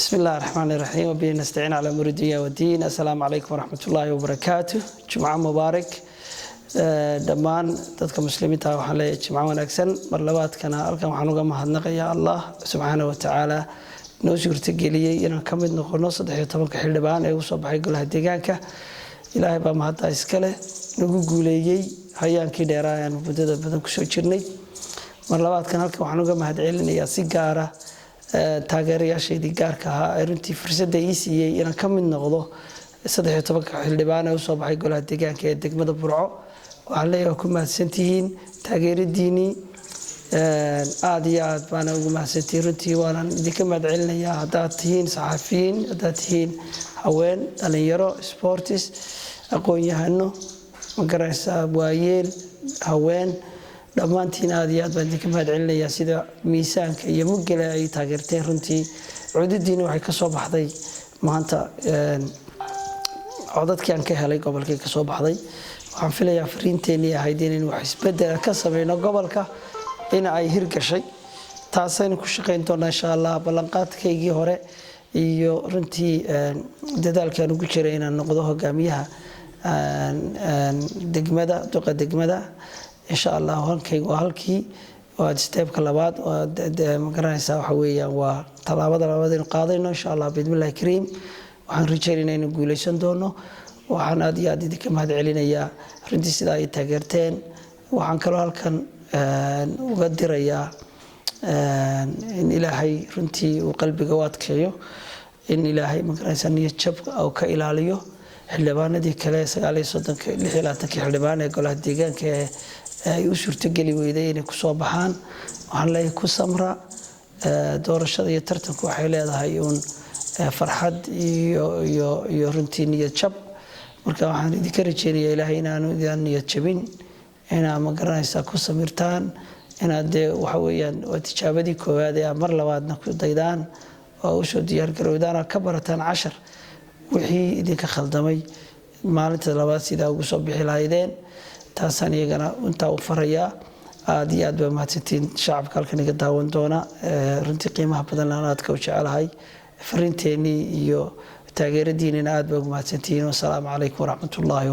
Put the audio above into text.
بسم الله الرحمن الرحيم وبه نستعين على أمور الدنيا والدين. السلام عليكم ورحمة الله وبركاته. جمعة مبارك dhammaan dadka muslimiinta ah waxaan leeyahay jimco wanaagsan mar labaadkana halkan waxaan uga mahadnaqayaa Allah subhanahu wa ta'ala noo suurtageliyay inaan ka mid noqono 13 xildhibaan ee u soo baxay golaha deegaanka. Ilaahay baa mahadda iska leh nagu guuleeyay hayaankii dheeraa aan muddada badan ku soo jirnay. mar labaadkan halkan waxaan uga mahadcelinayaa si gaar ah taageerayaashaydii gaarka ahaa runtii fursadda ii siiyay inaan ka mid noqdo 13 xildhibaan ee u soo baxay golaha deegaanka ee degmada Burco. waxaan leeyahay ku mahadsantihiin taageeradiinii aad iyo aad baan ugu mahadsantihiin runtii waan idinka mahadcelinayaa haddaad tihiin saxafiyiin haddaad tihiin haween dhalinyaro sports aqoon-yahano magaraysaa waayeel haween dhammaantiin aad iyo aad baan idinka mahadcelinayaa sida miisaanka iyo mugale ay taageerteen runtii codadiina waxay ka soo baxday maanta codadkii aan ka helay gobolkii ka soo baxday. waxaan filayaa fariinteennii ahayd inaynu wax isbedel ka sameyno gobolka in ay hirgashay taasaynu ku shaqayn doonaa insha Allah. ballanqaadkaygii hore iyo runtii dadaalkan ugu jiray inaan noqdo hogaamiyaha degmada duqa degmada insha Allah halkaygu halkii waa stepka labaad ma garanaysaa waxa weeyaan waa talaabada labaad ee qaadayno insha Allah bismillaah kariim. waxaan rajaynaynaa inaan guuleysan doono. waxaan aad iyo aad idinka mahadcelinayaa runtii sida ay taageerteen. waxaan kaloo halkan uga dirayaa in ilaahay runtii uu qalbiga u adkeeyo in ilaahay magaraysan niyad jab oo ka ilaaliyo xildhibaanadii kale 36 xildhibaan ee golaha deegaanka ay u suurtageli weyday inay ku soo baxaan. waxaan leeyahay ku samra doorashada iyo tartanku waxay leedahay uun farxad iyo runtii niyad jab. marka waxaan idinka rajeynayaa ilaahay inaanu idin niyad jabin inaa ma garanaysaa ku samirtaan inaad waxa weeyaan waa tijaabadii koowaad ee mar labaadna ku daydaan oo u soo diyaar garowdaan ka barataan 10 wixii idinka khaldamay maalinta labaad sida ugu soo bixi lahaydeen. taasaan iyagana intaa u farayaa. aad iyo aad baa mahadsantiin shacabka halkan iga daawan doona runtii qiimaha badan aad ka jecelahay fariinteennii iyo taageeradiinina aad baa ugu mahadsantihiin. wassalaamu calaykum waraxmatullaahi